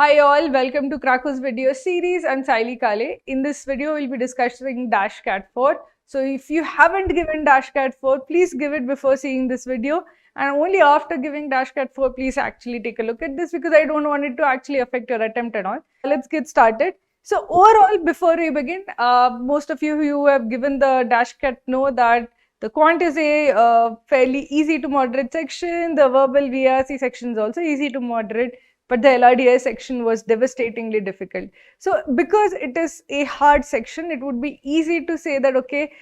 Hi all, welcome to Cracku's video series. I'm Sayali Ma'am. In this video, we'll be discussing DashCAT 4. So if you haven't given DashCAT 4, please give it before seeing this video. And only after giving DashCAT 4, please actually take a look at this because I don't want it to actually affect your attempt and all. Let's get started. So overall, before we begin, most of you who have given the DashCAT know that the Quant is a fairly easy to moderate section. The verbal VRC section is also easy to moderate. But the LRDI section was devastatingly difficult. So because it is a hard section, it would be easy to say that, okay,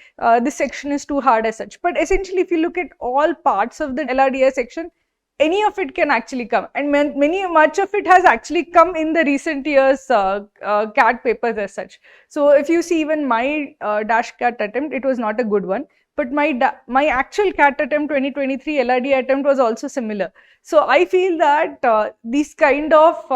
this section is too hard as such. But essentially, if you look at all parts of the LRDI section, any of it can actually come. And much of it has actually come in the recent years CAT papers as such. So if you see even my DashCAT attempt, it was not a good one. But my actual CAT attempt 2023 LRD attempt was also similar. So I feel that these kind of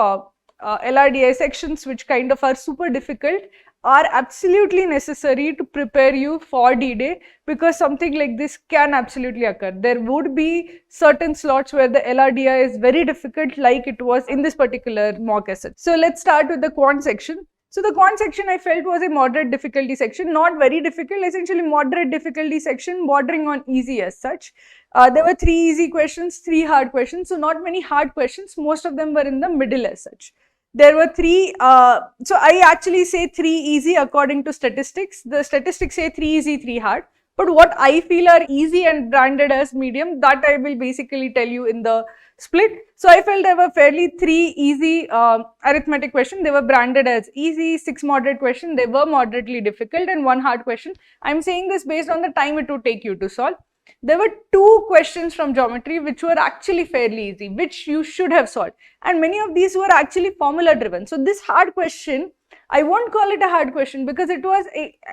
LRDI sections which kind of are super difficult are absolutely necessary to prepare you for D-Day because something like this can absolutely occur. There would be certain slots where the LRDI is very difficult like it was in this particular mock essay. So let's start with the Quant section. So the Quant section I felt was a moderate difficulty section, not very difficult, essentially moderate difficulty section, bordering on easy as such. There were 3 easy questions, 3 hard questions, so not many hard questions, most of them were in the middle as such. There were 3, so I actually say 3 easy according to statistics. The statistics say 3 easy, 3 hard. But what I feel are easy and branded as medium, that I will basically tell you in the split. So I felt there were fairly 3 easy arithmetic questions. They were branded as easy, 6 moderate questions. They were moderately difficult and 1 hard question. I'm saying this based on the time it would take you to solve. There were 2 questions from geometry which were actually fairly easy, which you should have solved. And many of these were actually formula driven. So this hard question, I won't call it a hard question because it was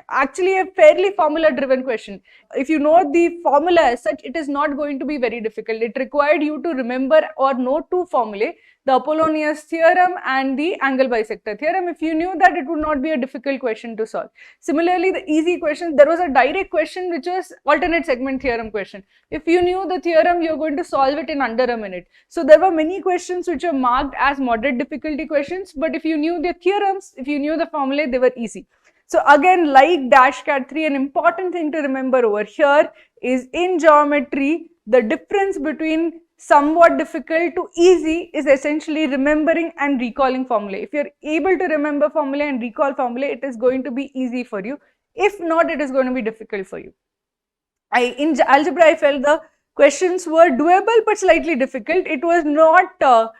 actually a fairly formula driven question. If you know the formula as such, it is not going to be very difficult. It required you to remember or know 2 formulae, the Apollonius theorem and the angle bisector theorem. If you knew that, it would not be a difficult question to solve. Similarly, the easy question, there was a direct question which was alternate segment theorem question. If you knew the theorem, you're going to solve it in under a minute. So there were many questions which are marked as moderate difficulty questions, but if you knew the theorems, if you knew the formulae, they were easy. So again, like DashCAT 3, an important thing to remember over here is in geometry, the difference between somewhat difficult to easy is essentially remembering and recalling formulae. If you're able to remember formulae and recall formulae, it is going to be easy for you. If not, it is going to be difficult for you. In algebra, I felt the questions were doable but slightly difficult. It was not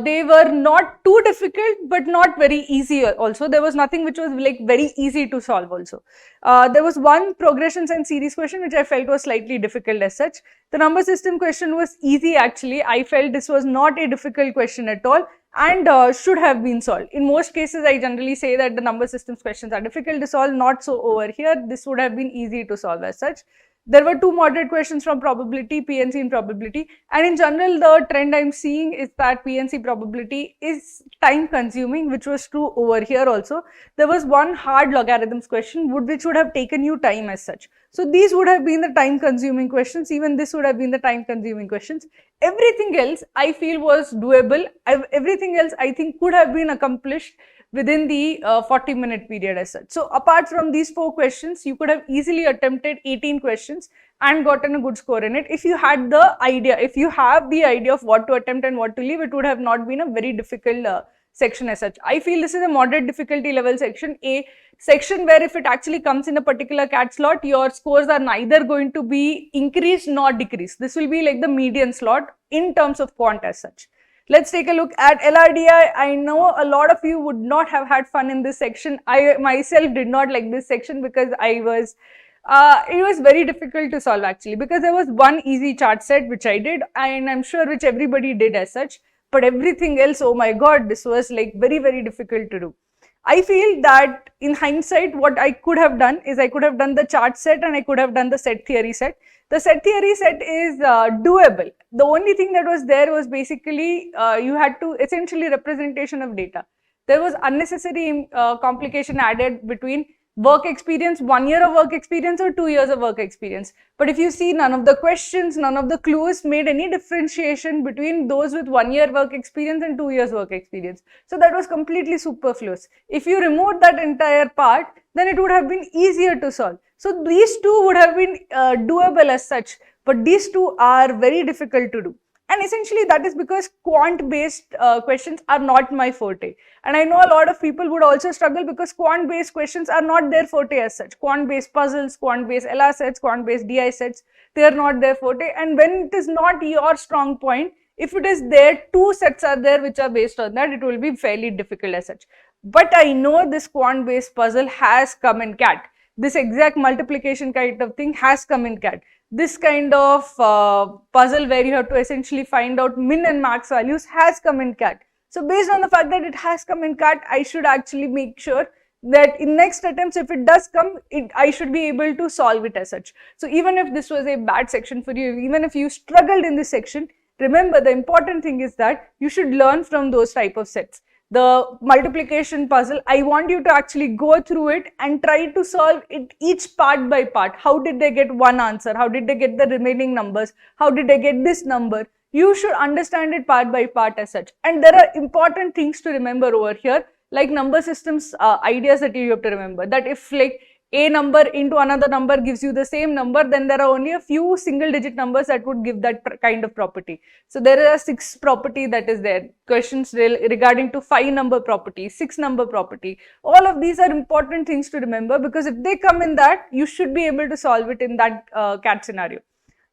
they were not too difficult but not very easy also. There was nothing which was like very easy to solve also. There was one progressions and series question which I felt was slightly difficult as such. The number system question was easy actually. I felt this was not a difficult question at all and should have been solved. In most cases, I generally say that the number systems questions are difficult to solve, not so over here. This would have been easy to solve as such. There were 2 moderate questions from probability, PNC and probability, and in general the trend I'm seeing is that PNC probability is time consuming, which was true over here also. There was 1 hard logarithms question which would have taken you time as such. So these would have been the time consuming questions, even this would have been the time consuming questions. Everything else I feel was doable, everything else I think could have been accomplished within the 40-minute period as such. So apart from these 4 questions, you could have easily attempted 18 questions and gotten a good score in it. If you had the idea, if you have the idea of what to attempt and what to leave, it would have not been a very difficult section as such. I feel this is a moderate difficulty level section, a section where if it actually comes in a particular CAT slot, your scores are neither going to be increased nor decreased. This will be like the median slot in terms of Quant as such. Let's take a look at LRDI. I know a lot of you would not have had fun in this section. I myself did not like this section because it was very difficult to solve actually, because there was 1 easy chart set which I did, and I'm sure which everybody did as such, but everything else, oh my god, this was like very, very difficult to do. I feel that in hindsight, what I could have done is I could have done the chart set and I could have done the set theory set. The set theory set is doable. The only thing that was there was basically you had to essentially representation of data. There was unnecessary complication added between work experience, 1 year of work experience or 2 years of work experience. But if you see, none of the questions, none of the clues made any differentiation between those with 1 year work experience and 2 years work experience. So that was completely superfluous. If you removed that entire part, then it would have been easier to solve. So these two would have been doable as such, but these two are very difficult to do. And essentially that is because quant based questions are not my forte. And I know a lot of people would also struggle because quant based questions are not their forte as such. Quant based puzzles, quant based LR sets, quant based DI sets, they are not their forte. And when it is not your strong point, if it is there, two sets are there which are based on that, it will be fairly difficult as such. But I know this quant based puzzle has come in CAT. This exact multiplication kind of thing has come in CAT. This kind of puzzle where you have to essentially find out min and max values has come in CAT. So based on the fact that it has come in CAT, I should actually make sure that in next attempts, if it does come, I should be able to solve it as such. So even if this was a bad section for you, even if you struggled in this section, remember the important thing is that you should learn from those type of sets. The multiplication puzzle, I want you to actually go through it and try to solve it each part by part. How did they get one answer? How did they get the remaining numbers? How did they get this number? You should understand it part by part as such. And there are important things to remember over here, like number systems ideas that you have to remember. That if like a number into another number gives you the same number, then there are only a few single digit numbers that would give that kind of property. So there are 6 property that is there. Questions regarding to 5 number property, 6 number property. All of these are important things to remember because if they come in that, you should be able to solve it in that CAT scenario.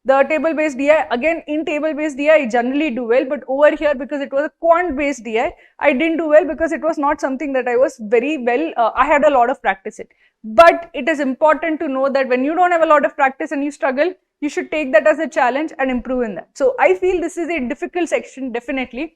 The table based DI, again in table based DI I generally do well, but over here because it was a quant based DI, I didn't do well because it was not something that I was very well, I had a lot of practice in. But it is important to know that when you don't have a lot of practice and you struggle, you should take that as a challenge and improve in that. So I feel this is a difficult section definitely,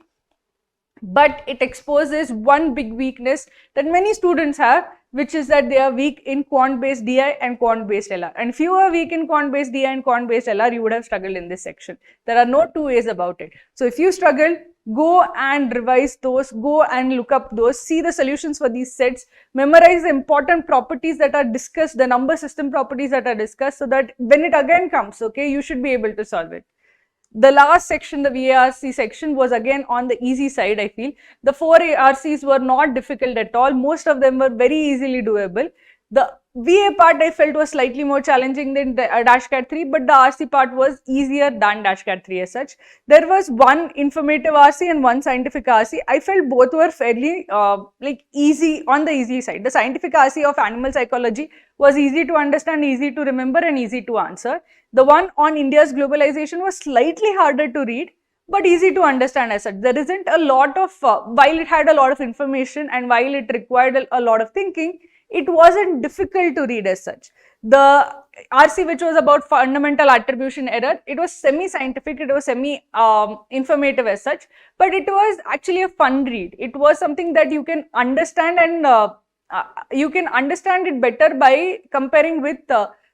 but it exposes one big weakness that many students have, which is that they are weak in quant based DI and quant based LR. And if you are weak in quant based DI and quant based LR, you would have struggled in this section. There are no two ways about it. So if you struggle, go and revise those, go and look up those, see the solutions for these sets, memorize the important properties that are discussed, the number system properties that are discussed, so that when it again comes, okay, you should be able to solve it. The last section, the VARC section, was again on the easy side, I feel. The 4 RCs were not difficult at all. Most of them were very easily doable. The VA part I felt was slightly more challenging than DashCAT 3, but the RC part was easier than DashCAT 3 as such. There was one informative RC and one scientific RC. I felt both were fairly like easy, on the easy side. The scientific RC of animal psychology was easy to understand, easy to remember and easy to answer. The one on India's globalization was slightly harder to read, but easy to understand as such. There isn't a lot of, while it had a lot of information and while it required a lot of thinking, it wasn't difficult to read as such. The RC, which was about fundamental attribution error, it was semi-scientific, it was semi-informative as such, but it was actually a fun read. It was something that you can understand and you can understand it better by comparing with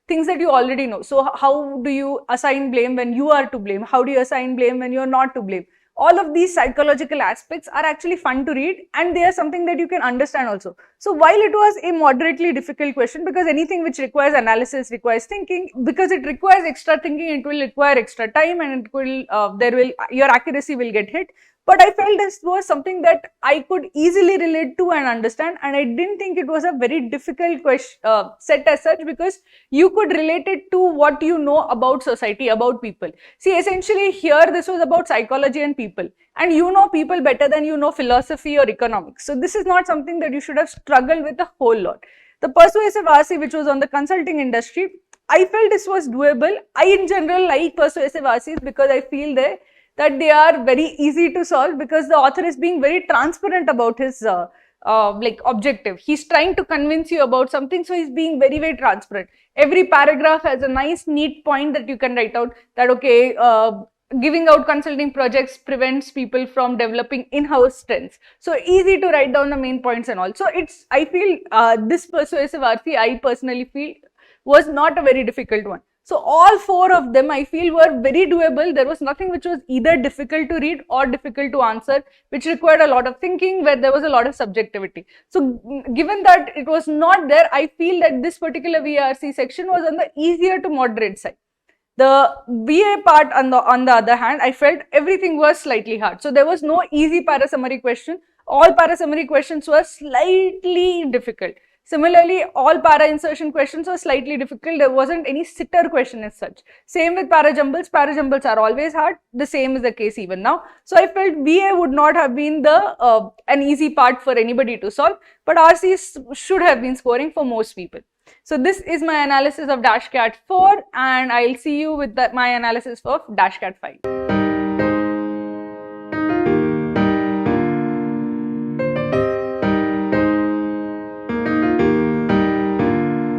things that you already know. So how do you assign blame when you are to blame? How do you assign blame when you are not to blame? All of these psychological aspects are actually fun to read and they are something that you can understand also. So while it was a moderately difficult question, because anything which requires analysis requires thinking, because it requires extra thinking, it will require extra time and it will, your accuracy will get hit. But I felt this was something that I could easily relate to and understand, and I didn't think it was a very difficult question, set as such, because you could relate it to what you know about society, about people. See, essentially here this was about psychology and people, and you know people better than you know philosophy or economics. So this is not something that you should have struggled with a whole lot. The persuasive RC, which was on the consulting industry, I felt this was doable. I in general like persuasive RCs because I feel that they are very easy to solve because the author is being very transparent about his like objective. He's trying to convince you about something, so he's being very, very transparent. Every paragraph has a nice, neat point that you can write out that, okay, giving out consulting projects prevents people from developing in-house strengths. So easy to write down the main points and all. So it's, I feel this persuasive RC, I personally feel, was not a very difficult one. So all 4 of them I feel were very doable. There was nothing which was either difficult to read or difficult to answer, which required a lot of thinking, where there was a lot of subjectivity. So given that it was not there, I feel that this particular VRC section was on the easier to moderate side. The VA part on the other hand, I felt everything was slightly hard. So there was no easy para-summary question. All para-summary questions were slightly difficult. Similarly, all para-insertion questions were slightly difficult. There wasn't any sitter question as such. Same with para-jumbles. Para-jumbles are always hard. The same is the case even now. So I felt VA would not have been an easy part for anybody to solve, but RCs should have been scoring for most people. So this is my analysis of DashCAT 4, and I'll see you with my analysis of DashCAT 5.